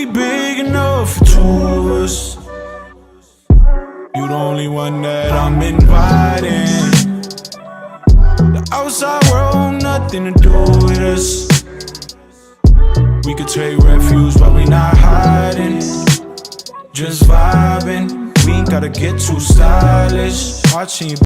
only big enough for two of us. You the only one that I'm inviting. The outside world, nothing to do with us. We could take refuge, but we not hiding. Just vibing, we ain't gotta get too stylish. Watching you